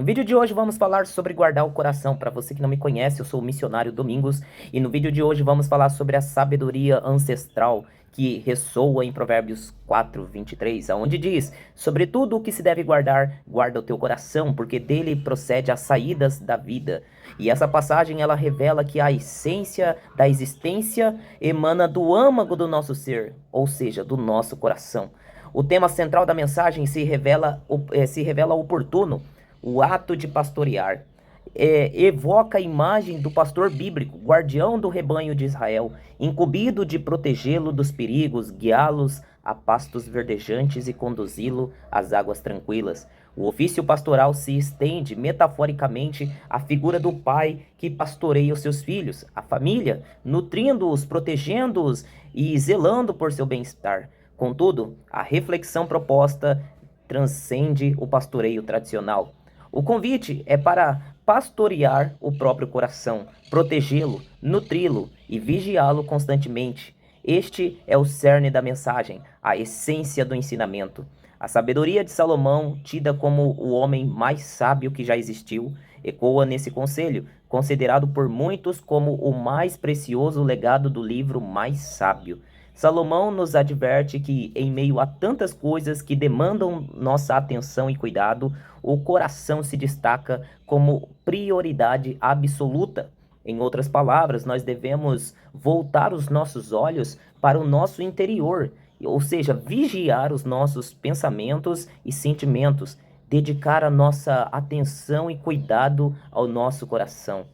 No vídeo de hoje vamos falar sobre guardar o coração. Para você que não me conhece, eu sou o missionário Domingos e no vídeo de hoje vamos falar sobre a sabedoria ancestral que ressoa em Provérbios 4:23, onde diz: sobretudo o que se deve guardar, guarda o teu coração, porque dele procede as saídas da vida. E essa passagem ela revela que a essência da existência emana do âmago do nosso ser, ou seja, do nosso coração. O tema central da mensagem se revela oportuno: o ato de pastorear. Evoca a imagem do pastor bíblico, guardião do rebanho de Israel, incumbido de protegê-lo dos perigos, guiá-los a pastos verdejantes e conduzi-lo às águas tranquilas. O ofício pastoral se estende metaforicamente à figura do pai que pastoreia os seus filhos, a família, nutrindo-os, protegendo-os e zelando por seu bem-estar. Contudo, a reflexão proposta transcende o pastoreio tradicional. O convite é para pastorear o próprio coração, protegê-lo, nutri-lo e vigiá-lo constantemente. Este é o cerne da mensagem, a essência do ensinamento. A sabedoria de Salomão, tida como o homem mais sábio que já existiu, ecoa nesse conselho, considerado por muitos como o mais precioso legado do livro mais sábio. Salomão nos adverte que, em meio a tantas coisas que demandam nossa atenção e cuidado, o coração se destaca como prioridade absoluta. Em outras palavras, nós devemos voltar os nossos olhos para o nosso interior, ou seja, vigiar os nossos pensamentos e sentimentos, dedicar a nossa atenção e cuidado ao nosso coração.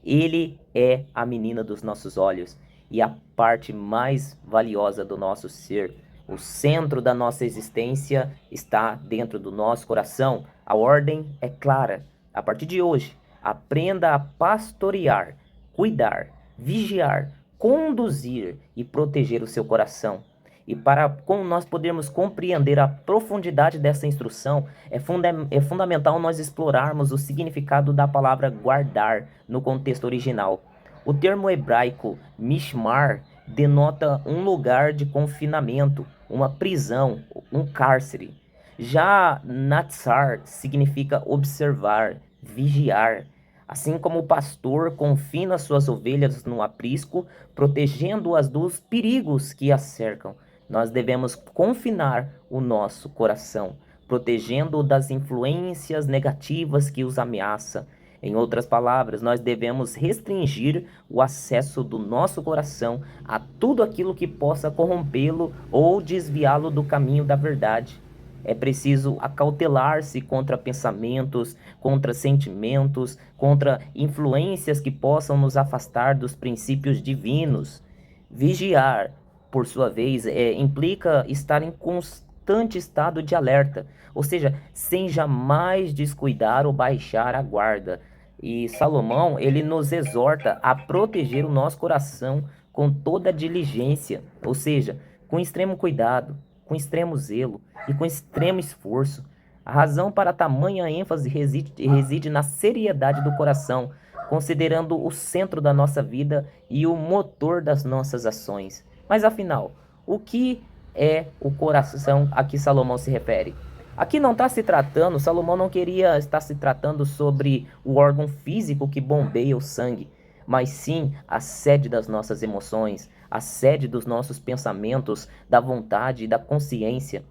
Ele é a menina dos nossos olhos e a parte mais valiosa do nosso ser. O centro da nossa existência está dentro do nosso coração. A ordem é clara. A partir de hoje, aprenda a pastorear, cuidar, vigiar, conduzir e proteger o seu coração. E para nós podermos compreender a profundidade dessa instrução, é fundamental nós explorarmos o significado da palavra guardar no contexto original. O termo hebraico mishmar denota um lugar de confinamento, uma prisão, um cárcere. Já natsar significa observar, vigiar. Assim como o pastor confina suas ovelhas no aprisco, protegendo-as dos perigos que as cercam, nós devemos confinar o nosso coração, protegendo-o das influências negativas que os ameaçam. Em outras palavras, nós devemos restringir o acesso do nosso coração a tudo aquilo que possa corrompê-lo ou desviá-lo do caminho da verdade. É preciso acautelar-se contra pensamentos, contra sentimentos, contra influências que possam nos afastar dos princípios divinos. Vigiar, por sua vez, implica estar em constante estado de alerta, ou seja, sem jamais descuidar ou baixar a guarda. E Salomão, ele nos exorta a proteger o nosso coração com toda diligência, ou seja, com extremo cuidado, com extremo zelo e com extremo esforço. A razão para tamanha ênfase reside na seriedade do coração, considerando o centro da nossa vida e o motor das nossas ações. Mas afinal, o que é o coração a que Salomão se refere? Aqui não está se tratando, Salomão não queria estar se tratando sobre o órgão físico que bombeia o sangue, mas sim a sede das nossas emoções, a sede dos nossos pensamentos, da vontade e da consciência.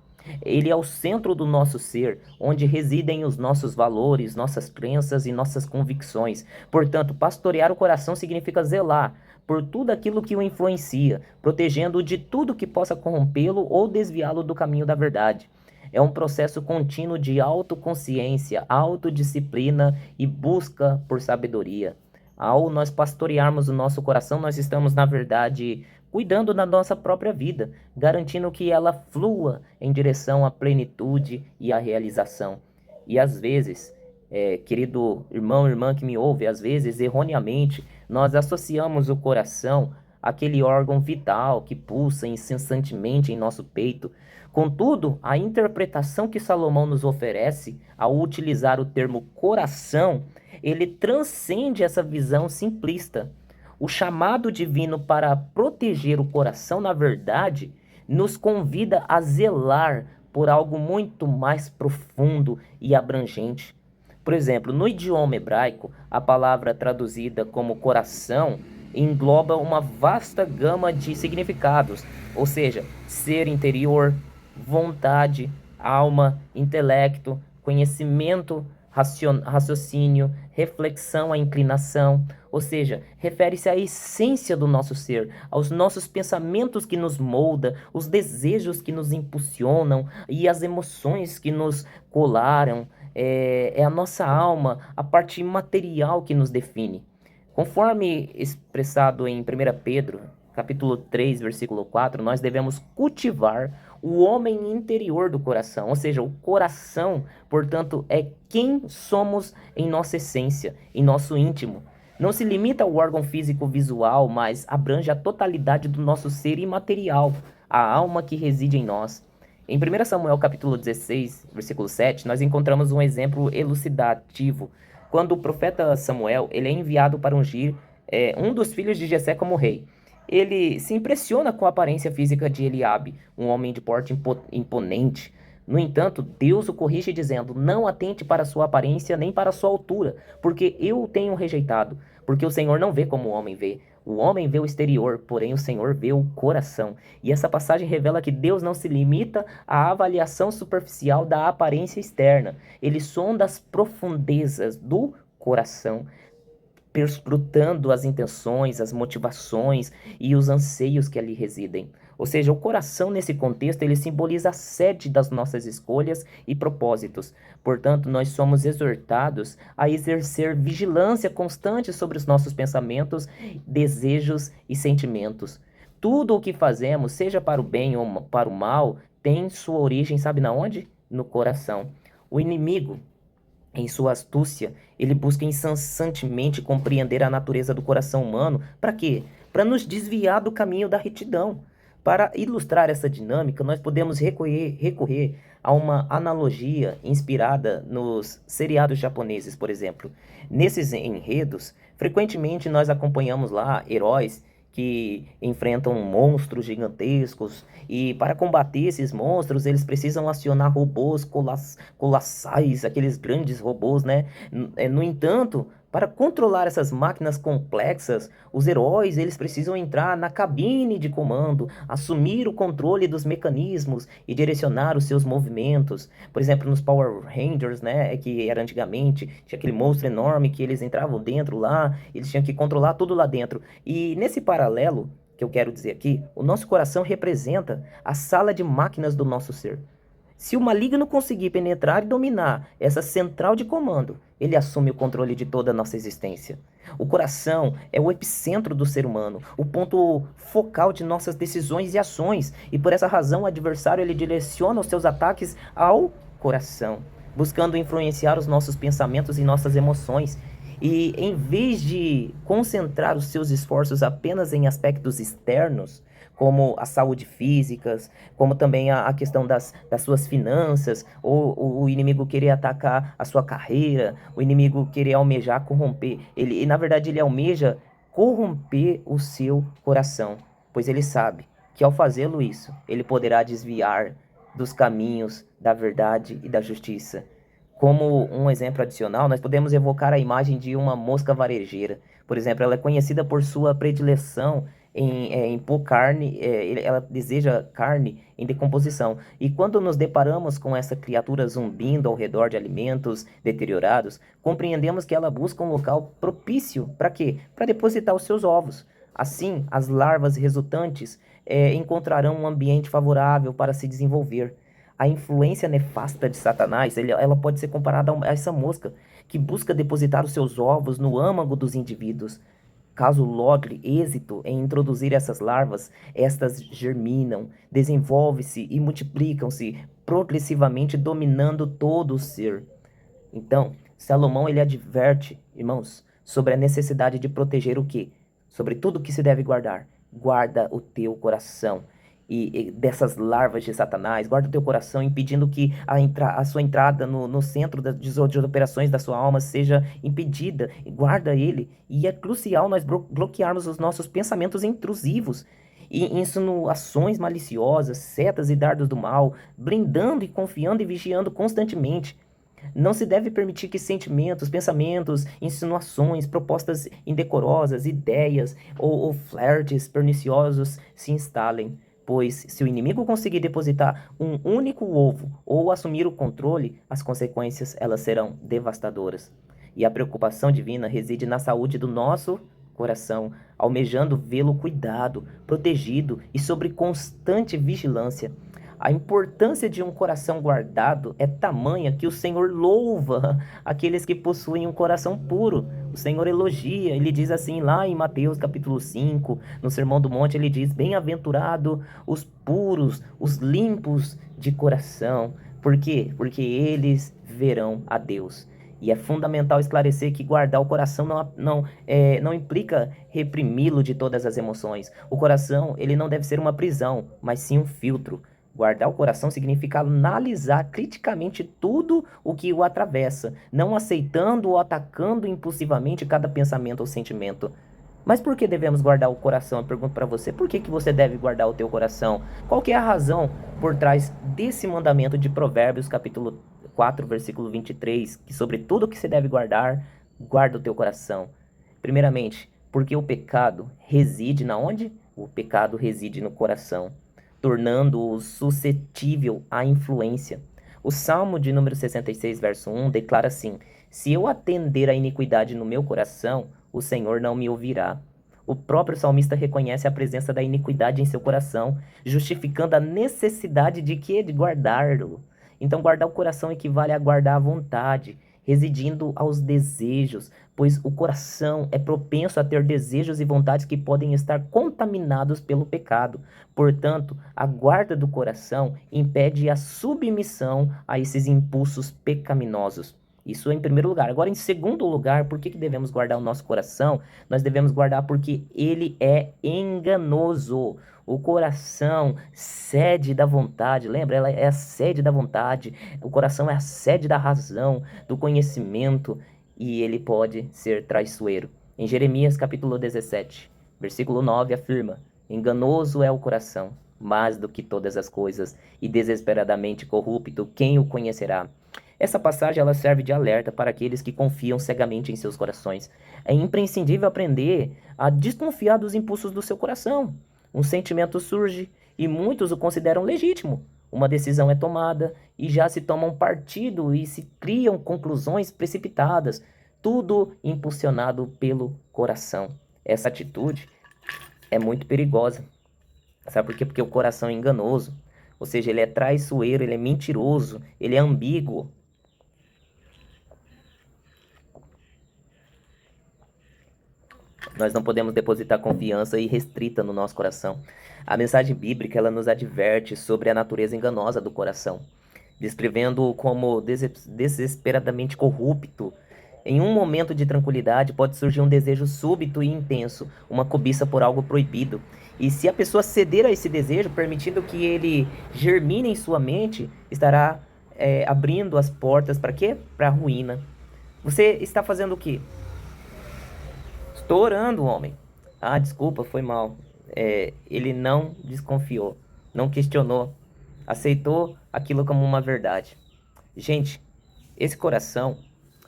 Ele é o centro do nosso ser, onde residem os nossos valores, nossas crenças e nossas convicções. Portanto, pastorear o coração significa zelar por tudo aquilo que o influencia, protegendo-o de tudo que possa corrompê-lo ou desviá-lo do caminho da verdade. É um processo contínuo de autoconsciência, autodisciplina e busca por sabedoria. Ao nós pastorearmos o nosso coração, nós estamos, na verdade, cuidando da nossa própria vida, garantindo que ela flua em direção à plenitude e à realização. E às vezes, querido irmão, irmã que me ouve, às vezes, erroneamente, nós associamos o coração àquele órgão vital que pulsa incessantemente em nosso peito. Contudo, a interpretação que Salomão nos oferece ao utilizar o termo coração, ele transcende essa visão simplista. O chamado divino para proteger o coração, na verdade, nos convida a zelar por algo muito mais profundo e abrangente. Por exemplo, no idioma hebraico, a palavra traduzida como coração engloba uma vasta gama de significados, ou seja, ser interior, vontade, alma, intelecto, conhecimento, raciocínio, reflexão, a inclinação, ou seja, refere-se à essência do nosso ser, aos nossos pensamentos que nos molda, os desejos que nos impulsionam e as emoções que nos colaram. É a nossa alma, a parte imaterial que nos define. Conforme expressado em 1 Pedro, capítulo 3, versículo 4, nós devemos cultivar o homem interior do coração, ou seja, o coração, portanto, é quem somos em nossa essência, em nosso íntimo. Não se limita ao órgão físico visual, mas abrange a totalidade do nosso ser imaterial, a alma que reside em nós. Em 1 Samuel capítulo 16, versículo 7, nós encontramos um exemplo elucidativo, quando o profeta Samuel ele é enviado para ungir um dos filhos de Jessé como rei. Ele se impressiona com a aparência física de Eliabe, um homem de porte imponente. No entanto, Deus o corrige dizendo: não atente para sua aparência nem para sua altura, porque eu o tenho rejeitado, porque o Senhor não vê como o homem vê. O homem vê o exterior, porém o Senhor vê o coração. E essa passagem revela que Deus não se limita à avaliação superficial da aparência externa. Ele sonda as profundezas do coração, perscrutando as intenções, as motivações e os anseios que ali residem. Ou seja, o coração nesse contexto ele simboliza a sede das nossas escolhas e propósitos. Portanto, nós somos exortados a exercer vigilância constante sobre os nossos pensamentos, desejos e sentimentos. Tudo o que fazemos, seja para o bem ou para o mal, tem sua origem, sabe na onde? No coração. O inimigo, em sua astúcia, ele busca incessantemente compreender a natureza do coração humano. Para quê? Para nos desviar do caminho da retidão. Para ilustrar essa dinâmica, nós podemos recorrer a uma analogia inspirada nos seriados japoneses, por exemplo. Nesses enredos, frequentemente nós acompanhamos lá heróis que enfrentam monstros gigantescos e para combater esses monstros eles precisam acionar robôs colossais, aqueles grandes robôs, né? No entanto, para controlar essas máquinas complexas, os heróis eles precisam entrar na cabine de comando, assumir o controle dos mecanismos e direcionar os seus movimentos. Por exemplo, nos Power Rangers, né, que era antigamente, tinha aquele monstro enorme que eles entravam dentro lá, eles tinham que controlar tudo lá dentro. E nesse paralelo que eu quero dizer aqui, o nosso coração representa a sala de máquinas do nosso ser. Se o maligno conseguir penetrar e dominar essa central de comando, ele assume o controle de toda a nossa existência. O coração é o epicentro do ser humano, o ponto focal de nossas decisões e ações, e por essa razão o adversário ele direciona os seus ataques ao coração, buscando influenciar os nossos pensamentos e nossas emoções. E em vez de concentrar os seus esforços apenas em aspectos externos, como a saúde física, como também a questão das suas finanças, ou o inimigo querer atacar a sua carreira, o inimigo querer almejar corromper, e na verdade ele almeja corromper o seu coração, pois ele sabe que ao fazê-lo isso, ele poderá desviar dos caminhos da verdade e da justiça. Como um exemplo adicional, nós podemos evocar a imagem de uma mosca varejeira. Por exemplo, ela é conhecida por sua predileção em pôr carne, ela deseja carne em decomposição. E quando nos deparamos com essa criatura zumbindo ao redor de alimentos deteriorados, compreendemos que ela busca um local propício para quê? Para depositar os seus ovos. Assim, as larvas resultantes encontrarão um ambiente favorável para se desenvolver. A influência nefasta de Satanás, ela pode ser comparada a essa mosca, que busca depositar os seus ovos no âmago dos indivíduos. Caso logre êxito em introduzir essas larvas, estas germinam, desenvolvem-se e multiplicam-se progressivamente, dominando todo o ser. Então, Salomão ele adverte, irmãos, sobre a necessidade de proteger o quê? Sobre tudo que se deve guardar. Guarda o teu coração. E dessas larvas de Satanás, guarda o teu coração, impedindo que a sua entrada no centro das operações da sua alma seja impedida. Guarda ele. E é crucial nós bloquearmos os nossos pensamentos intrusivos e insinuações maliciosas, setas e dardos do mal, blindando e confiando e vigiando constantemente. Não se deve permitir que sentimentos, pensamentos, insinuações, propostas indecorosas, ideias ou flertes perniciosos se instalem, pois se o inimigo conseguir depositar um único ovo ou assumir o controle, as consequências elas serão devastadoras. E a preocupação divina reside na saúde do nosso coração, almejando vê-lo cuidado, protegido e sobre constante vigilância. A importância de um coração guardado é tamanha que o Senhor louva aqueles que possuem um coração puro. O Senhor elogia, ele diz assim lá em Mateus capítulo 5, no Sermão do Monte, ele diz: bem-aventurado os puros, os limpos de coração. Por quê? Porque eles verão a Deus. E é fundamental esclarecer que guardar o coração não implica reprimi-lo de todas as emoções. O coração, ele não deve ser uma prisão, mas sim um filtro. Guardar o coração significa analisar criticamente tudo o que o atravessa, não aceitando ou atacando impulsivamente cada pensamento ou sentimento. Mas por que devemos guardar o coração? Eu pergunto para você, por que você deve guardar o teu coração? Qual que é a razão por trás desse mandamento de Provérbios, capítulo 4, versículo 23, que sobre tudo que você deve guardar, guarda o teu coração? Primeiramente, porque o pecado reside na onde? O pecado reside no coração, tornando-o suscetível à influência. O Salmo de número 66, verso 1, declara assim: se eu atender à iniquidade no meu coração, o Senhor não me ouvirá. O próprio salmista reconhece a presença da iniquidade em seu coração, justificando a necessidade de quê? De guardá-lo. Então, guardar o coração equivale a guardar a vontade, residindo aos desejos, pois o coração é propenso a ter desejos e vontades que podem estar contaminados pelo pecado. Portanto, a guarda do coração impede a submissão a esses impulsos pecaminosos. Isso em primeiro lugar. Agora, em segundo lugar, por que devemos guardar o nosso coração? Nós devemos guardar porque ele é enganoso. O coração, sede da vontade, lembra? Ela é a sede da vontade. O coração é a sede da razão, do conhecimento, e ele pode ser traiçoeiro. Em Jeremias capítulo 17, versículo 9, afirma: enganoso é o coração, mais do que todas as coisas, e desesperadamente corrupto, quem o conhecerá? Essa passagem ela serve de alerta para aqueles que confiam cegamente em seus corações. É imprescindível aprender a desconfiar dos impulsos do seu coração. Um sentimento surge e muitos o consideram legítimo. Uma decisão é tomada e já se toma um partido e se criam conclusões precipitadas, tudo impulsionado pelo coração. Essa atitude é muito perigosa. Sabe por quê? Porque o coração é enganoso, ou seja, ele é traiçoeiro, ele é mentiroso, ele é ambíguo. Nós não podemos depositar confiança irrestrita no nosso coração. A mensagem bíblica ela nos adverte sobre a natureza enganosa do coração, descrevendo-o como desesperadamente corrupto. Em um momento de tranquilidade pode surgir um desejo súbito e intenso, uma cobiça por algo proibido. E se a pessoa ceder a esse desejo, permitindo que ele germine em sua mente, estará abrindo as portas para quê? Para a ruína. Você está fazendo o quê? Estou orando, homem. Ah, desculpa, foi mal. Ele não desconfiou, não questionou, aceitou aquilo como uma verdade. Gente, esse coração,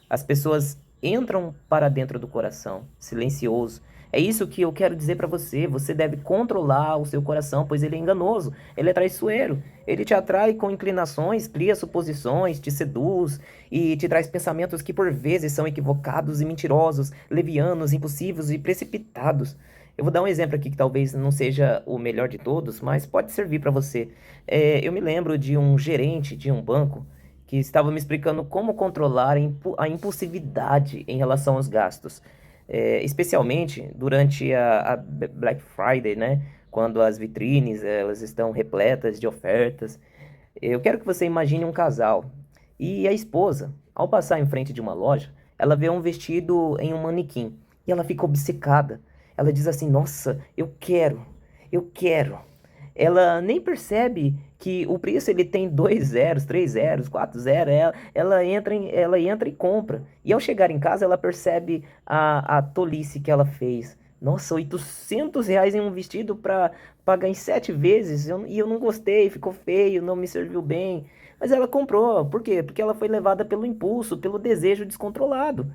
as pessoas entram para dentro do coração, silencioso. É isso que eu quero dizer para você. Você deve controlar o seu coração, pois ele é enganoso, ele é traiçoeiro. Ele te atrai com inclinações, cria suposições, te seduz e te traz pensamentos que por vezes são equivocados e mentirosos, levianos, impulsivos e precipitados. Eu vou dar um exemplo aqui que talvez não seja o melhor de todos, mas pode servir para você. Eu me lembro de um gerente de um banco que estava me explicando como controlar a impulsividade em relação aos gastos. Especialmente durante a Black Friday, né? Quando as vitrines elas estão repletas de ofertas. Eu quero que você imagine um casal e a esposa, ao passar em frente de uma loja, ela vê um vestido em um manequim e ela fica obcecada. Ela diz assim: nossa, eu quero, eu quero. Ela nem percebe que o preço ele tem 2 zeros, 3 zeros, 4 zeros. Ela entra e compra. E ao chegar em casa, ela percebe a tolice que ela fez. Nossa, R$ 800 em um vestido para pagar em 7 vezes. E eu não gostei, ficou feio, não me serviu bem. Mas ela comprou. Por quê? Porque ela foi levada pelo impulso, pelo desejo descontrolado.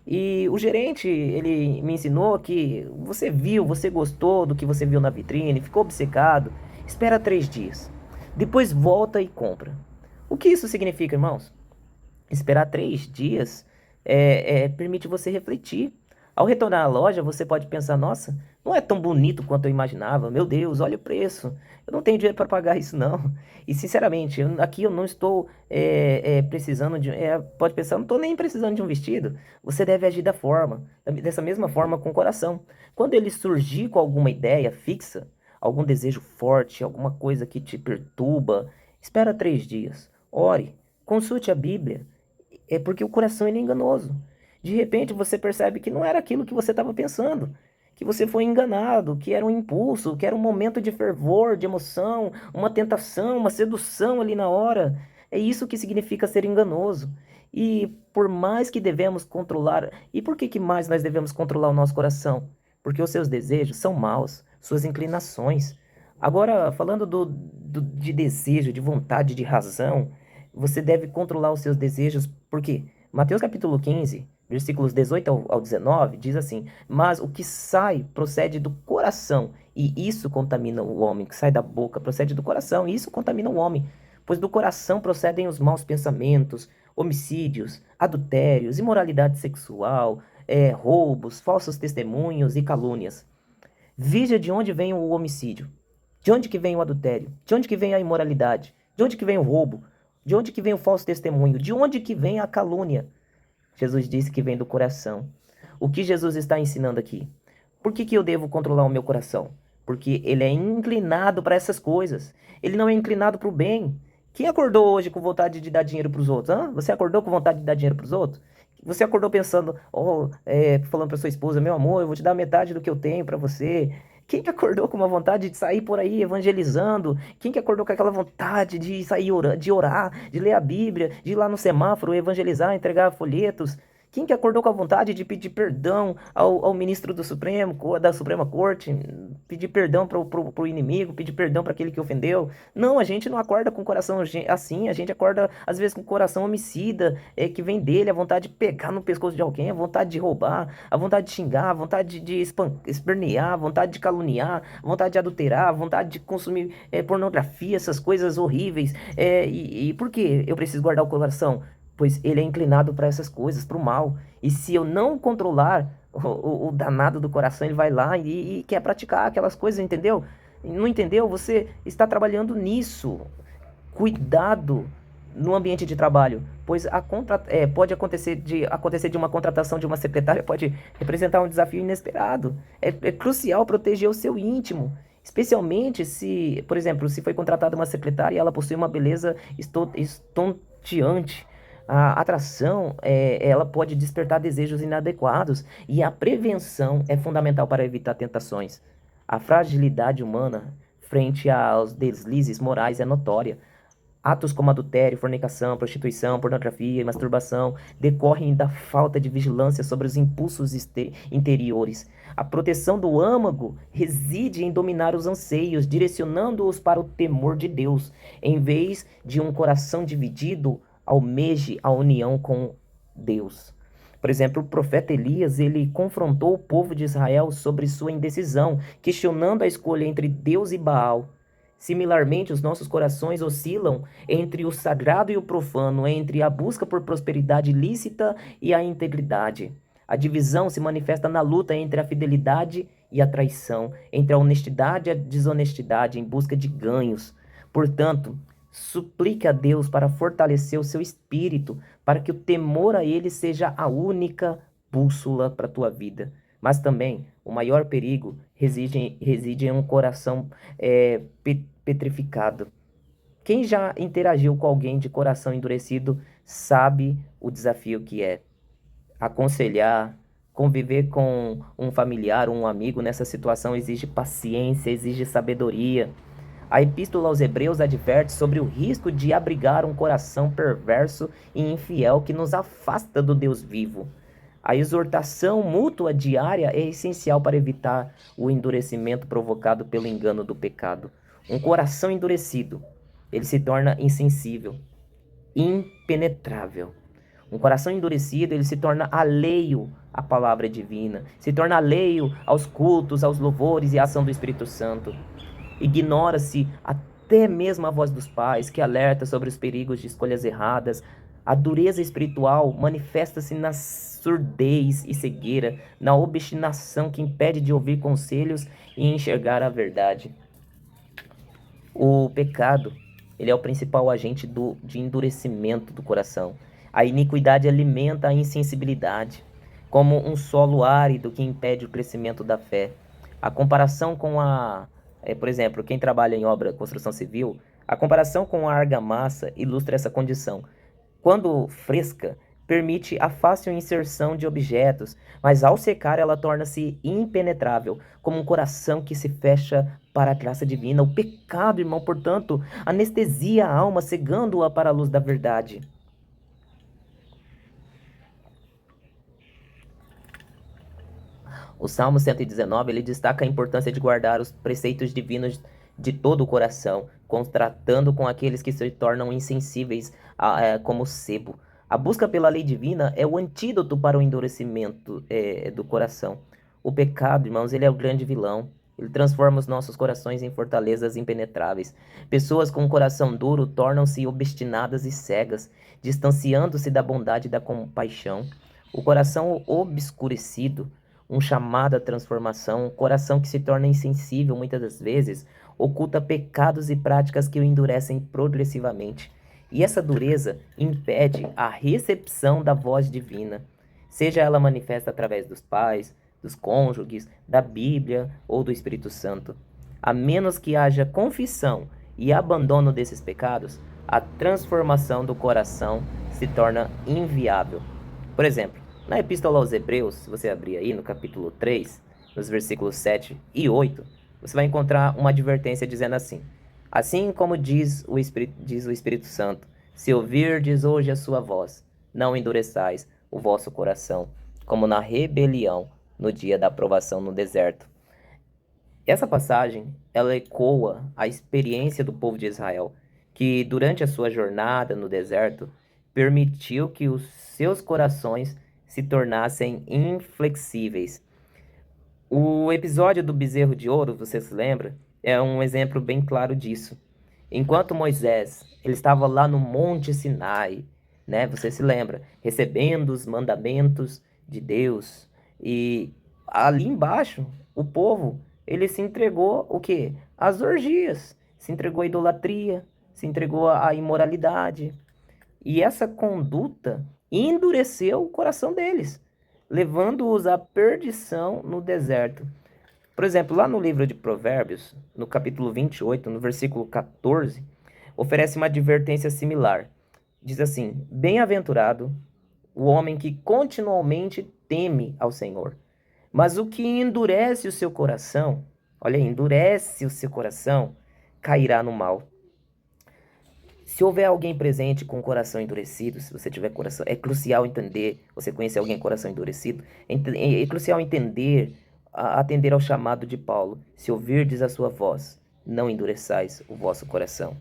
E o gerente, ele me ensinou que você viu, você gostou do que você viu na vitrine, ficou obcecado, espera 3 dias. Depois volta e compra. O que isso significa, irmãos? Esperar 3 dias permite você refletir. Ao retornar à loja, você pode pensar: nossa, não é tão bonito quanto eu imaginava. Meu Deus, olha o preço. Eu não tenho dinheiro para pagar isso, não. E sinceramente, aqui eu não estou precisando de. Pode pensar, eu não estou nem precisando de um vestido. Você deve agir dessa mesma forma com o coração. Quando ele surgir com alguma ideia fixa, algum desejo forte, alguma coisa que te perturba, espera 3 dias. Ore, consulte a Bíblia. É porque o coração ele é enganoso. De repente você percebe que não era aquilo que você estava pensando, que você foi enganado, que era um impulso, que era um momento de fervor, de emoção, uma tentação, uma sedução ali na hora. É isso que significa ser enganoso. E por mais que devemos controlar, e por que mais nós devemos controlar o nosso coração? Porque os seus desejos são maus, suas inclinações. Agora, falando de desejo, de vontade, de razão, você deve controlar os seus desejos, porque Mateus capítulo 15, versículos 18 ao 19, diz assim: mas o que sai procede do coração, e isso contamina o homem. Que sai da boca procede do coração, e isso contamina o homem. Pois do coração procedem os maus pensamentos, homicídios, adultérios, imoralidade sexual, roubos, falsos testemunhos e calúnias. Veja de onde vem o homicídio, de onde que vem o adultério, de onde que vem a imoralidade, de onde que vem o roubo, de onde que vem o falso testemunho, de onde que vem a calúnia. Jesus disse que vem do coração. O que Jesus está ensinando aqui? Por que eu devo controlar o meu coração? Porque ele é inclinado para essas coisas. Ele não é inclinado para o bem. Quem acordou hoje com vontade de dar dinheiro para os outros? Hã? Você acordou com vontade de dar dinheiro para os outros? Você acordou pensando, falando para sua esposa: meu amor, eu vou te dar metade do que eu tenho para você. Quem que acordou com uma vontade de sair por aí evangelizando? Quem que acordou com aquela vontade de sair de orar, de ler a Bíblia, de ir lá no semáforo evangelizar, entregar folhetos? Quem que acordou com a vontade de pedir perdão ao ministro do Supremo, da Suprema Corte, pedir perdão pro inimigo, pedir perdão para aquele que ofendeu? Não, a gente não acorda com o coração assim, a gente acorda às vezes com o coração homicida, que vem dele, a vontade de pegar no pescoço de alguém, a vontade de roubar, a vontade de xingar, a vontade de espernear, a vontade de caluniar, a vontade de adulterar, a vontade de consumir pornografia, essas coisas horríveis. E por que eu preciso guardar o coração? Pois ele é inclinado para essas coisas, para o mal. E se eu não controlar o danado do coração, ele vai lá e quer praticar aquelas coisas, entendeu? Não entendeu? Você está trabalhando nisso. Cuidado no ambiente de trabalho, pois pode acontecer de uma contratação de uma secretária, pode representar um desafio inesperado. É crucial proteger o seu íntimo. Especialmente se, por exemplo, se foi contratada uma secretária e ela possui uma beleza estonteante. A atração, ela pode despertar desejos inadequados e a prevenção é fundamental para evitar tentações. A fragilidade humana frente aos deslizes morais é notória. Atos como adultério, fornicação, prostituição, pornografia e masturbação decorrem da falta de vigilância sobre os impulsos interiores. A proteção do âmago reside em dominar os anseios, direcionando-os para o temor de Deus, em vez de um coração dividido almeje a união com Deus. Por exemplo, o profeta Elias, ele confrontou o povo de Israel sobre sua indecisão, questionando a escolha entre Deus e Baal. Similarmente, os nossos corações oscilam entre o sagrado e o profano, entre a busca por prosperidade lícita e a integridade. A divisão se manifesta na luta entre a fidelidade e a traição, entre a honestidade e a desonestidade, em busca de ganhos. Portanto, suplique a Deus para fortalecer o seu espírito, para que o temor a Ele seja a única bússola para a tua vida. Mas também, o maior perigo reside em um coração petrificado. Quem já interagiu com alguém de coração endurecido sabe o desafio que é aconselhar, conviver com um familiar ou um amigo nessa situação exige paciência, exige sabedoria. A Epístola aos Hebreus adverte sobre o risco de abrigar um coração perverso e infiel que nos afasta do Deus vivo. A exortação mútua diária é essencial para evitar o endurecimento provocado pelo engano do pecado. Um coração endurecido, ele se torna insensível. impenetrável. Um coração endurecido, ele se torna alheio à palavra divina, se torna alheio aos cultos, aos louvores e à ação do Espírito Santo. Ignora-se até mesmo a voz dos pais, que alerta sobre os perigos de escolhas erradas. A dureza espiritual manifesta-se na surdez e cegueira, na obstinação que impede de ouvir conselhos e enxergar a verdade. O pecado, ele é o principal agente de endurecimento do coração. A iniquidade alimenta a insensibilidade, como um solo árido que impede o crescimento da fé. A comparação com por exemplo, quem trabalha em obra, construção civil, a comparação com a argamassa ilustra essa condição. Quando fresca, permite a fácil inserção de objetos, mas ao secar ela torna-se impenetrável, como um coração que se fecha para a graça divina. O pecado, irmão, portanto, anestesia a alma, cegando-a para a luz da verdade. O Salmo 119, ele destaca a importância de guardar os preceitos divinos de todo o coração, contrastando com aqueles que se tornam insensíveis como sebo. A busca pela lei divina é o antídoto para o endurecimento do coração. O pecado, irmãos, ele é o grande vilão. Ele transforma os nossos corações em fortalezas impenetráveis. Pessoas com um coração duro tornam-se obstinadas e cegas, distanciando-se da bondade e da compaixão. O coração obscurecido, um chamado à transformação, um coração que se torna insensível muitas das vezes, oculta pecados e práticas que o endurecem progressivamente. E essa dureza impede a recepção da voz divina, seja ela manifesta através dos pais, dos cônjuges, da Bíblia ou do Espírito Santo. A menos que haja confissão e abandono desses pecados, a transformação do coração se torna inviável. Por exemplo, na Epístola aos Hebreus, se você abrir aí no capítulo 3, nos versículos 7 e 8, você vai encontrar uma advertência dizendo assim: assim como diz o Espírito Santo, se ouvirdes hoje a sua voz, não endureçais o vosso coração, como na rebelião no dia da provação no deserto. Essa passagem, ela ecoa a experiência do povo de Israel, que durante a sua jornada no deserto, permitiu que os seus corações se tornassem inflexíveis. O episódio do bezerro de ouro, você se lembra? É um exemplo bem claro disso. Enquanto Moisés, ele estava lá no Monte Sinai, né? Você se lembra? Recebendo os mandamentos de Deus. E ali embaixo, o povo, ele se entregou o quê? Às orgias, se entregou à idolatria, se entregou à imoralidade. E essa conduta endureceu o coração deles, levando-os à perdição no deserto. Por exemplo, lá no livro de Provérbios, no capítulo 28, no versículo 14, oferece uma advertência similar. Diz assim: bem-aventurado o homem que continuamente teme ao Senhor, mas o que endurece o seu coração, olha aí, endurece o seu coração, cairá no mal. Se houver alguém presente com o coração endurecido, se você tiver coração, é crucial entender, você conhecer alguém com coração endurecido, é crucial entender, atender ao chamado de Paulo. Se ouvirdes a sua voz, não endureçais o vosso coração.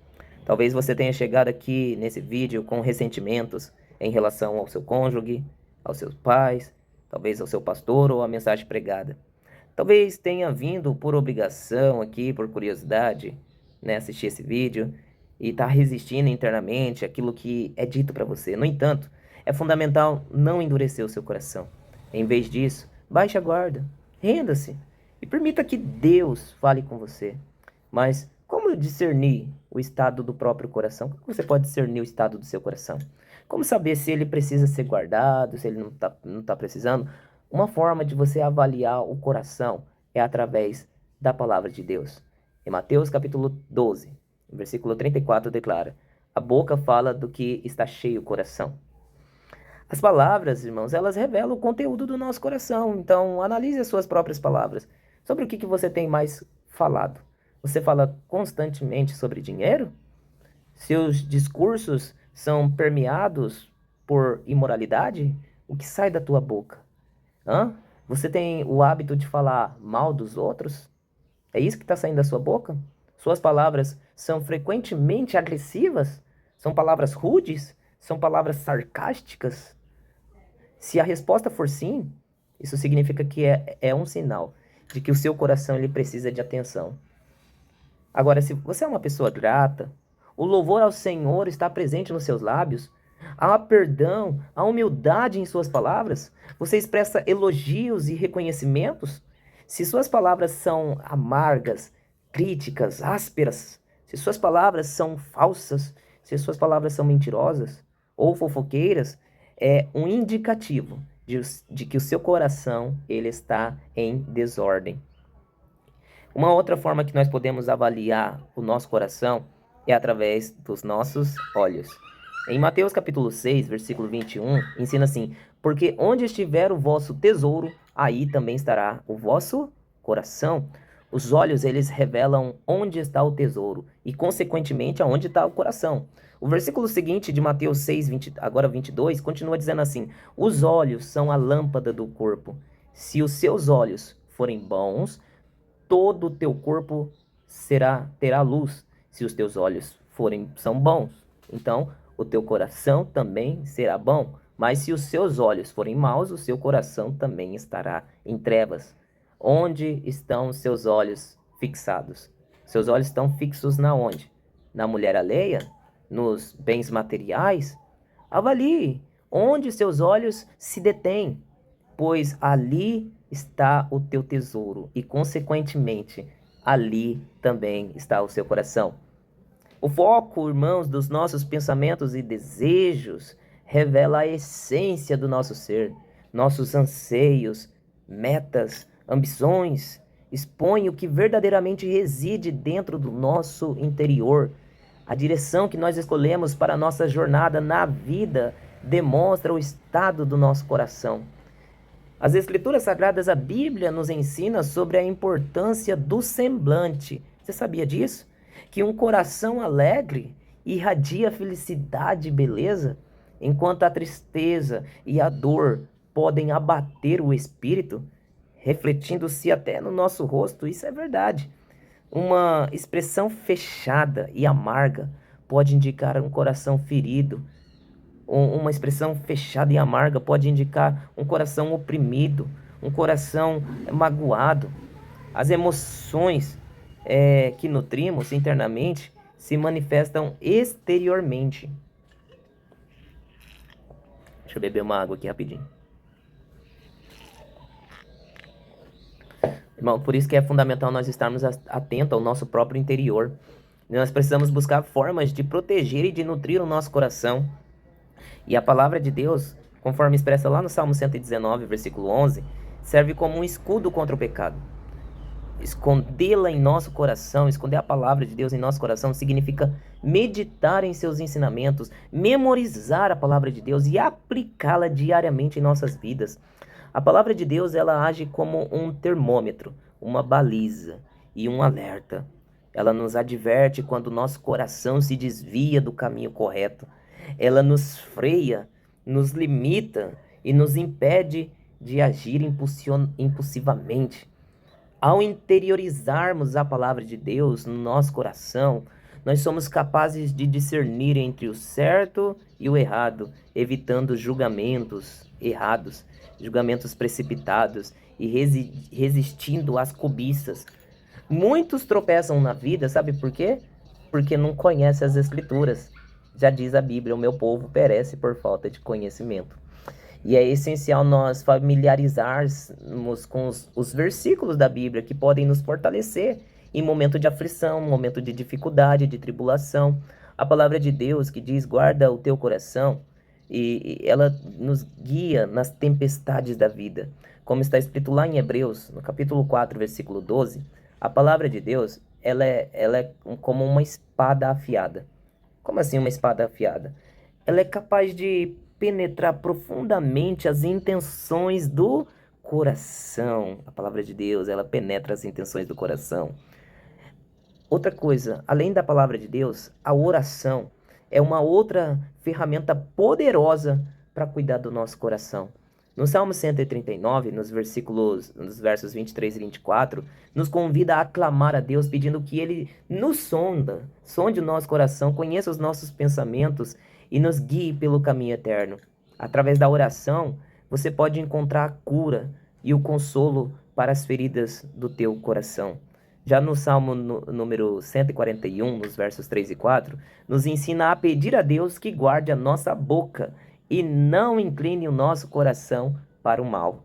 Talvez você tenha chegado aqui nesse vídeo com ressentimentos em relação ao seu cônjuge, aos seus pais, talvez ao seu pastor ou à mensagem pregada. Talvez tenha vindo por obrigação aqui, por curiosidade, né, assistir esse vídeo e está resistindo internamente àquilo que é dito para você. No entanto, é fundamental não endurecer o seu coração. Em vez disso, baixe a guarda, renda-se e permita que Deus fale com você. Mas como discernir o estado do próprio coração? Como você pode discernir o estado do seu coração? Como saber se ele precisa ser guardado, se ele não tá precisando? Uma forma de você avaliar o coração é através da palavra de Deus. Em Mateus capítulo 12, versículo 34 declara: a boca fala do que está cheio o coração. As palavras, irmãos, elas revelam o conteúdo do nosso coração. Então, analise as suas próprias palavras. Sobre o que você tem mais falado? Você fala constantemente sobre dinheiro? Seus discursos são permeados por imoralidade? O que sai da tua boca? Você tem o hábito de falar mal dos outros? É isso que está saindo da sua boca? Suas palavras são frequentemente agressivas? São palavras rudes? São palavras sarcásticas? Se a resposta for sim, isso significa que é um sinal de que o seu coração ele precisa de atenção. Agora, se você é uma pessoa grata, o louvor ao Senhor está presente nos seus lábios, há perdão, há humildade em suas palavras, você expressa elogios e reconhecimentos. Se suas palavras são amargas, críticas, ásperas, se suas palavras são falsas, se suas palavras são mentirosas ou fofoqueiras, é um indicativo de que o seu coração ele está em desordem. Uma outra forma que nós podemos avaliar o nosso coração é através dos nossos olhos. Em Mateus capítulo 6, versículo 21, ensina assim: porque onde estiver o vosso tesouro, aí também estará o vosso coração. Os olhos, eles revelam onde está o tesouro e, consequentemente, aonde está o coração. O versículo seguinte de Mateus 6, agora 22, continua dizendo assim: os olhos são a lâmpada do corpo. Se os seus olhos forem bons, todo o teu corpo terá luz. Se os teus olhos são bons, então o teu coração também será bom. Mas se os seus olhos forem maus, o seu coração também estará em trevas. Onde estão os seus olhos fixados? Seus olhos estão fixos na onde? Na mulher alheia? Nos bens materiais? Avalie onde seus olhos se detêm, pois ali está o teu tesouro e, consequentemente, ali também está o seu coração. O foco, irmãos, dos nossos pensamentos e desejos revela a essência do nosso ser. Nossos anseios, metas, ambições expõem o que verdadeiramente reside dentro do nosso interior. A direção que nós escolhemos para a nossa jornada na vida demonstra o estado do nosso coração. As Escrituras Sagradas, a Bíblia, nos ensina sobre a importância do semblante. Você sabia disso? Que um coração alegre irradia felicidade e beleza, enquanto a tristeza e a dor podem abater o espírito, refletindo-se até no nosso rosto. Isso é verdade. Uma expressão fechada e amarga pode indicar um coração ferido. Uma expressão fechada e amarga pode indicar um coração oprimido, um coração magoado. As emoções que nutrimos internamente se manifestam exteriormente. Deixa eu beber uma água aqui rapidinho. Irmão, por isso que é fundamental nós estarmos atentos ao nosso próprio interior. Nós precisamos buscar formas de proteger e de nutrir o nosso coração. E a palavra de Deus, conforme expressa lá no Salmo 119, versículo 11, serve como um escudo contra o pecado. Escondê-la em nosso coração, esconder a palavra de Deus em nosso coração, significa meditar em seus ensinamentos, memorizar a palavra de Deus e aplicá-la diariamente em nossas vidas. A palavra de Deus, ela age como um termômetro, uma baliza e um alerta. Ela nos adverte quando o nosso coração se desvia do caminho correto. Ela nos freia, nos limita e nos impede de agir impulsivamente. Ao interiorizarmos a palavra de Deus no nosso coração, nós somos capazes de discernir entre o certo e o errado, evitando julgamentos errados, julgamentos precipitados e resistindo às cobiças. Muitos tropeçam na vida, sabe por quê? Porque não conhecem as Escrituras. Já diz a Bíblia, o meu povo perece por falta de conhecimento. E é essencial nós familiarizarmos com os versículos da Bíblia que podem nos fortalecer em momento de aflição, momento de dificuldade, de tribulação. A palavra de Deus que diz, guarda o teu coração, e ela nos guia nas tempestades da vida. Como está escrito lá em Hebreus, no capítulo 4, versículo 12, a palavra de Deus, ela é como uma espada afiada. Como assim uma espada afiada? Ela é capaz de penetrar profundamente as intenções do coração. A palavra de Deus, ela penetra as intenções do coração. Outra coisa, além da palavra de Deus, a oração é uma outra ferramenta poderosa para cuidar do nosso coração. No Salmo 139, nos versos 23 e 24, nos convida a clamar a Deus, pedindo que Ele nos sonde o nosso coração, conheça os nossos pensamentos e nos guie pelo caminho eterno. Através da oração, você pode encontrar a cura e o consolo para as feridas do teu coração. Já no Salmo número 141, nos versos 3 e 4, nos ensina a pedir a Deus que guarde a nossa boca e não incline o nosso coração para o mal.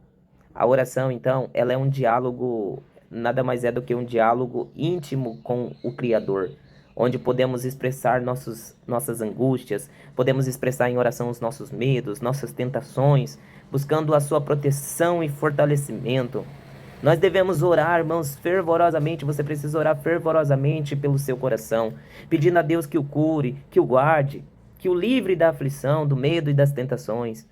A oração, então, ela é um diálogo, nada mais é do que um diálogo íntimo com o Criador, onde podemos expressar nossas angústias, podemos expressar em oração os nossos medos, nossas tentações, buscando a sua proteção e fortalecimento. Nós devemos orar, irmãos, fervorosamente. Você precisa orar fervorosamente pelo seu coração, pedindo a Deus que o cure, que o guarde, que o livre da aflição, do medo e das tentações,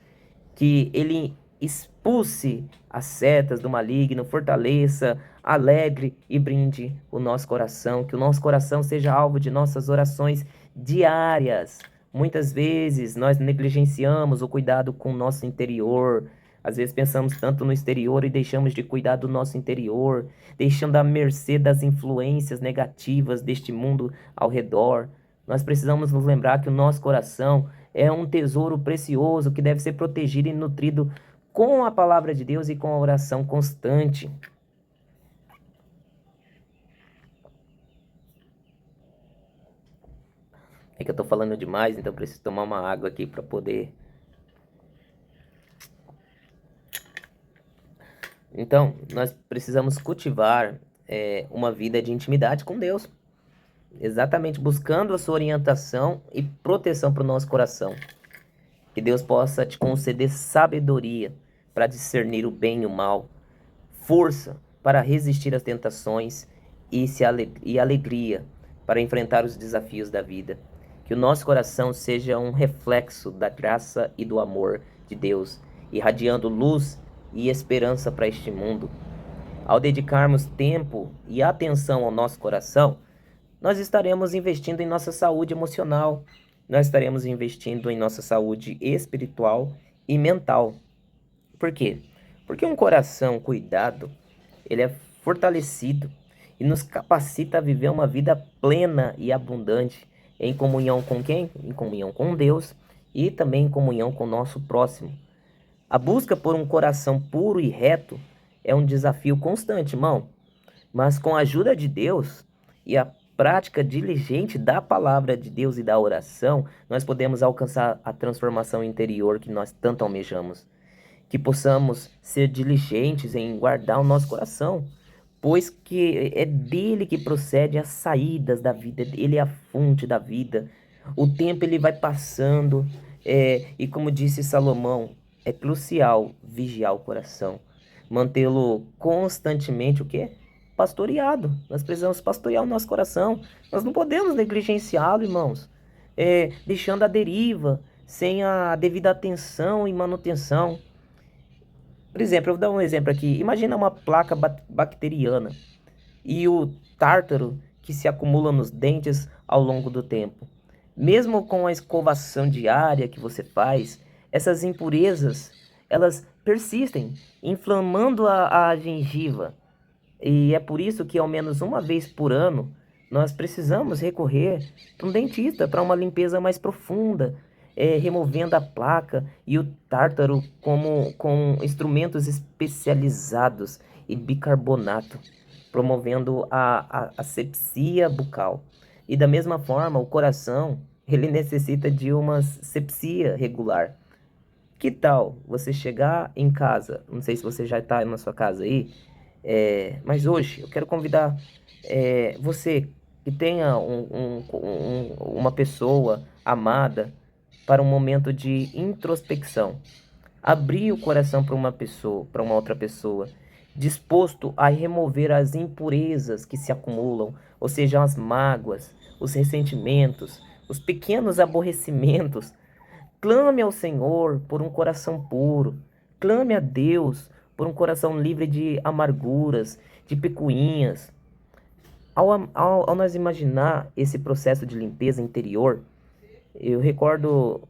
que Ele expulse as setas do maligno, fortaleça, alegre e brinde o nosso coração, que o nosso coração seja alvo de nossas orações diárias. Muitas vezes nós negligenciamos o cuidado com o nosso interior. Às vezes pensamos tanto no exterior e deixamos de cuidar do nosso interior, deixando à mercê das influências negativas deste mundo ao redor. Nós precisamos nos lembrar que o nosso coração é um tesouro precioso que deve ser protegido e nutrido com a palavra de Deus e com a oração constante. É que eu tô falando demais, então eu preciso tomar uma água aqui para poder... Então, nós precisamos cultivar uma vida de intimidade com Deus. Exatamente, buscando a sua orientação e proteção para o nosso coração. Que Deus possa te conceder sabedoria para discernir o bem e o mal, força para resistir às tentações e alegria para enfrentar os desafios da vida. Que o nosso coração seja um reflexo da graça e do amor de Deus, irradiando luz e esperança para este mundo. Ao dedicarmos tempo e atenção ao nosso coração, nós estaremos investindo em nossa saúde emocional, nós estaremos investindo em nossa saúde espiritual e mental. Por quê? Porque um coração cuidado, ele é fortalecido e nos capacita a viver uma vida plena e abundante, em comunhão com quem? Em comunhão com Deus e também em comunhão com o nosso próximo. A busca por um coração puro e reto é um desafio constante, irmão. Mas com a ajuda de Deus e a prática diligente da palavra de Deus e da oração, nós podemos alcançar a transformação interior que nós tanto almejamos. Que possamos ser diligentes em guardar o nosso coração, pois que é dele que procede as saídas da vida, ele é a fonte da vida. O tempo ele vai passando, e como disse Salomão, é crucial vigiar o coração, mantê-lo constantemente o quê? Pastoreado. Nós precisamos pastorear o nosso coração. Nós não podemos negligenciá-lo, irmãos, deixando a deriva, sem a devida atenção e manutenção. Por exemplo, eu vou dar um exemplo aqui. Imagina uma placa bacteriana e o tártaro que se acumula nos dentes ao longo do tempo. Mesmo com a escovação diária que você faz, essas impurezas, elas persistem, inflamando a gengiva. E é por isso que ao menos uma vez por ano, nós precisamos recorrer para um dentista, para uma limpeza mais profunda, removendo a placa e o tártaro com instrumentos especializados e bicarbonato, promovendo a asepsia bucal. E da mesma forma, o coração, ele necessita de uma asepsia regular. Que tal você chegar em casa? Não sei se você já está na sua casa aí, mas hoje eu quero convidar você que tenha uma pessoa amada para um momento de introspecção. Abrir o coração para uma pessoa, para uma outra pessoa, disposto a remover as impurezas que se acumulam, ou seja, as mágoas, os ressentimentos, os pequenos aborrecimentos. Clame ao Senhor por um coração puro. Clame a Deus por um coração livre de amarguras, de picuinhas. Ao nós imaginar esse processo de limpeza interior, eu recordo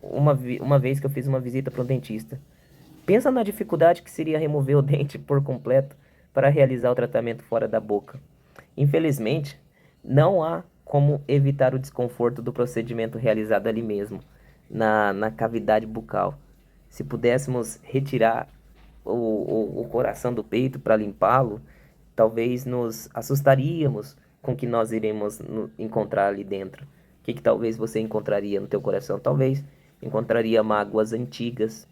uma vez que eu fiz uma visita para um dentista. Pensa na dificuldade que seria remover o dente por completo para realizar o tratamento fora da boca. Infelizmente, não há como evitar o desconforto do procedimento realizado ali mesmo, na cavidade bucal. Se pudéssemos retirar o coração do peito para limpá-lo, talvez nos assustaríamos com o que nós iremos encontrar ali dentro. O que talvez você encontraria no teu coração? Talvez encontraria mágoas antigas,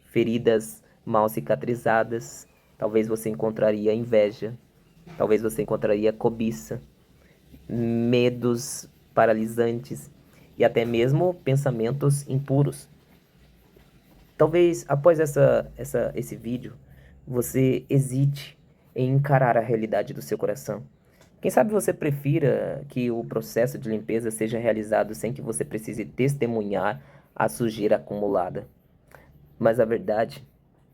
feridas mal cicatrizadas. Talvez você encontraria inveja. Talvez você encontraria cobiça, medos paralisantes e até mesmo pensamentos impuros. Talvez após esse vídeo você hesite em encarar a realidade do seu coração. Quem sabe você prefira que o processo de limpeza seja realizado sem que você precise testemunhar a sujeira acumulada. Mas a verdade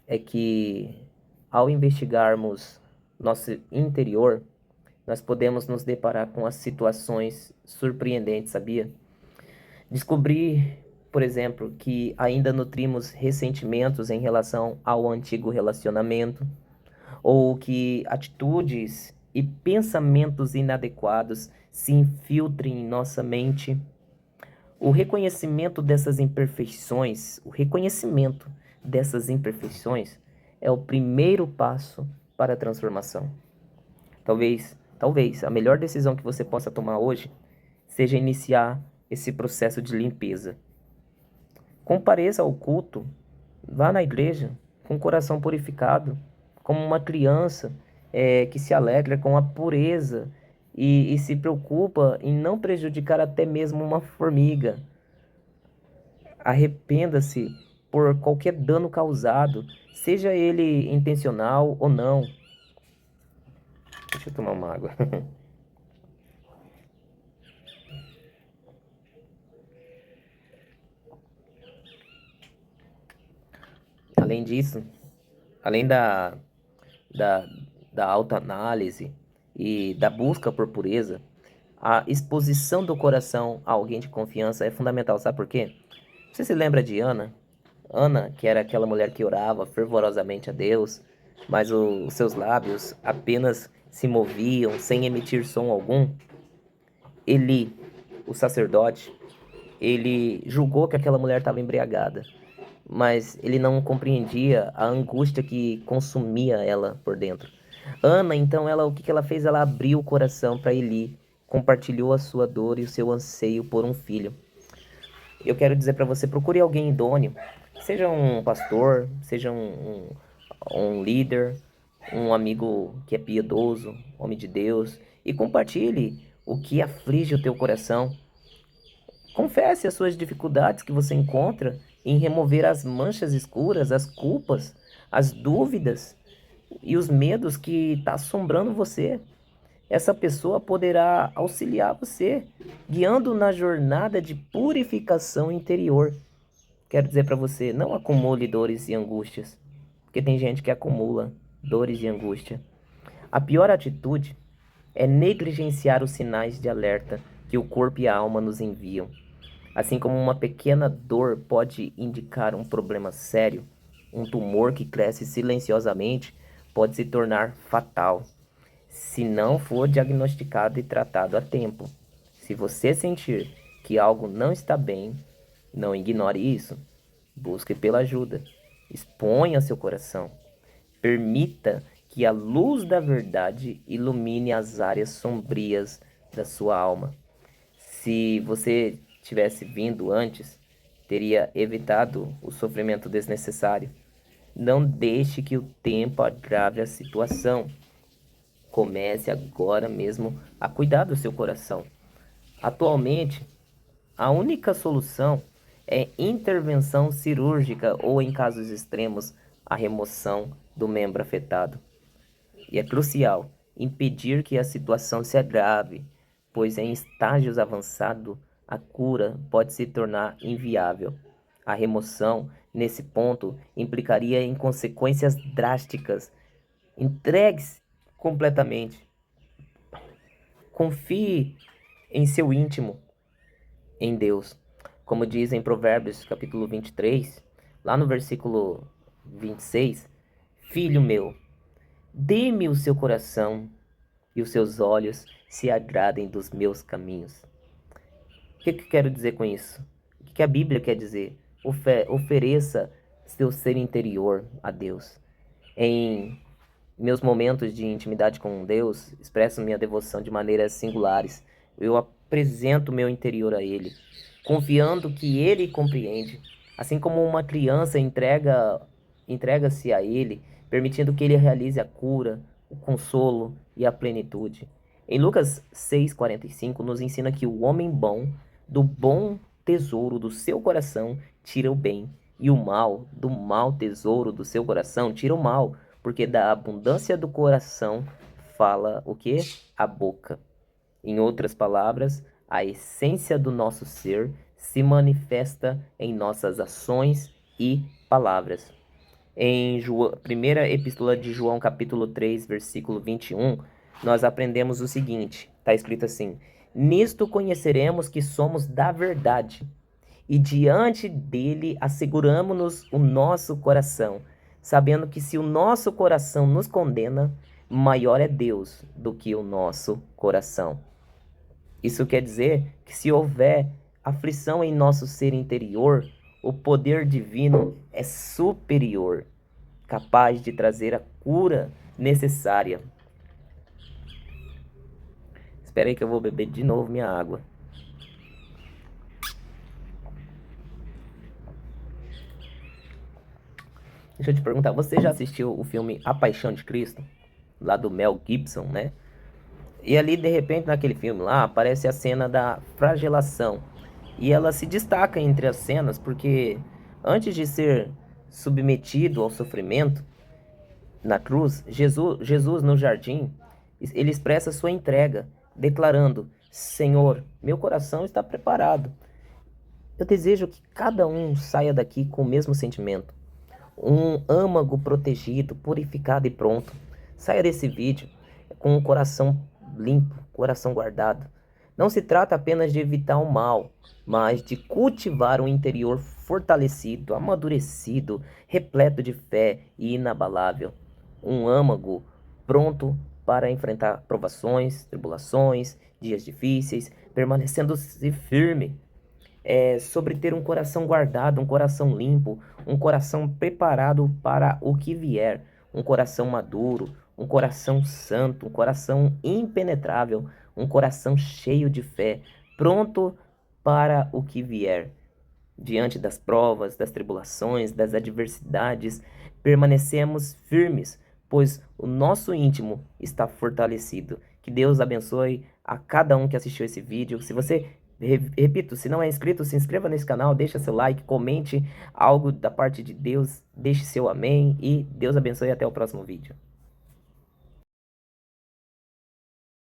é que, ao investigarmos nosso interior, nós podemos nos deparar com as situações surpreendentes, sabia? Descobrir, por exemplo, que ainda nutrimos ressentimentos em relação ao antigo relacionamento, ou que atitudes e pensamentos inadequados se infiltrem em nossa mente. O reconhecimento dessas imperfeições é o primeiro passo para a transformação. Talvez a melhor decisão que você possa tomar hoje seja iniciar esse processo de limpeza. Compareça ao culto, vá na igreja com o coração purificado, como uma criança que se alegra com a pureza e se preocupa em não prejudicar até mesmo uma formiga. Arrependa-se por qualquer dano causado, seja ele intencional ou não. Deixa eu tomar uma água. Além disso, além da, da autoanálise e da busca por pureza, a exposição do coração a alguém de confiança é fundamental. Sabe por quê? Você se lembra de Ana? Ana, que era aquela mulher que orava fervorosamente a Deus, mas os seus lábios apenas se moviam sem emitir som algum. Eli, o sacerdote, ele julgou que aquela mulher estava embriagada, mas ele não compreendia a angústia que consumia ela por dentro. Ana, então, o que ela fez? Ela abriu o coração para Eli, compartilhou a sua dor e o seu anseio por um filho. Eu quero dizer para você, procure alguém idôneo, seja um pastor, seja um líder, um amigo que é piedoso, homem de Deus, e compartilhe o que aflige o teu coração. Confesse as suas dificuldades que você encontra em remover as manchas escuras, as culpas, as dúvidas e os medos que está assombrando você. Essa pessoa poderá auxiliar você, guiando na jornada de purificação interior. Quero dizer para você, não acumule dores e angústias, porque tem gente que acumula dores e angústia. A pior atitude é negligenciar os sinais de alerta que o corpo e a alma nos enviam. Assim como uma pequena dor pode indicar um problema sério, um tumor que cresce silenciosamente pode se tornar fatal se não for diagnosticado e tratado a tempo. Se você sentir que algo não está bem, não ignore isso. Busque pela ajuda. Exponha seu coração. Permita que a luz da verdade ilumine as áreas sombrias da sua alma. Se você tivesse vindo antes, teria evitado o sofrimento desnecessário. Não deixe que o tempo agrave a situação. Comece agora mesmo a cuidar do seu coração. Atualmente, a única solução é intervenção cirúrgica ou, em casos extremos, a remoção do membro afetado. E é crucial impedir que a situação se agrave, pois em estágios avançados a cura pode se tornar inviável. A remoção, nesse ponto, implicaria em consequências drásticas. Entregue-se completamente. Confie em seu íntimo, em Deus. Como diz em Provérbios capítulo 23, lá no versículo 26, Filho meu, dê-me o seu coração e os seus olhos se agradem dos meus caminhos. O que eu quero dizer com isso? O que a Bíblia quer dizer? Ofereça seu ser interior a Deus. Em meus momentos de intimidade com Deus, expresso minha devoção de maneiras singulares. Eu apresento meu interior a Ele, confiando que Ele compreende. Assim como uma criança entrega-se a Ele, permitindo que Ele realize a cura, o consolo e a plenitude. Em Lucas 6,45 nos ensina que o homem bom, do bom tesouro do seu coração, tira o bem, e o mal, do mau tesouro do seu coração, tira o mal, porque da abundância do coração fala o que? A boca. Em outras palavras, a essência do nosso ser se manifesta em nossas ações e palavras. Em primeira epístola de João, capítulo 3, versículo 21, nós aprendemos o seguinte, está escrito assim: nisto conheceremos que somos da verdade, e diante dele asseguramo-nos o nosso coração, sabendo que se o nosso coração nos condena, maior é Deus do que o nosso coração. Isso quer dizer que se houver aflição em nosso ser interior, o poder divino é superior, capaz de trazer a cura necessária. Espera aí que eu vou beber de novo minha água. Deixa eu te perguntar, você já assistiu o filme A Paixão de Cristo? Lá do Mel Gibson, né? E ali, de repente, naquele filme lá, aparece a cena da flagelação. E ela se destaca entre as cenas porque antes de ser submetido ao sofrimento na cruz, Jesus no jardim, ele expressa sua entrega, declarando: Senhor, meu coração está preparado. Eu desejo que cada um saia daqui com o mesmo sentimento. Um âmago protegido, purificado e pronto. Saia desse vídeo com o coração limpo, coração guardado. Não se trata apenas de evitar o mal, mas de cultivar um interior fortalecido, amadurecido, repleto de fé e inabalável. Um âmago pronto para enfrentar provações, tribulações, dias difíceis, permanecendo-se firme. Sobre ter um coração guardado, um coração limpo, um coração preparado para o que vier, um coração maduro, um coração santo, um coração impenetrável, um coração cheio de fé, pronto para o que vier. Diante das provas, das tribulações, das adversidades, permanecemos firmes, pois o nosso íntimo está fortalecido. Que Deus abençoe a cada um que assistiu esse vídeo. Se você Repito, se não é inscrito, se inscreva nesse canal, deixa seu like, comente algo da parte de Deus, deixe seu amém e Deus abençoe e até o próximo vídeo.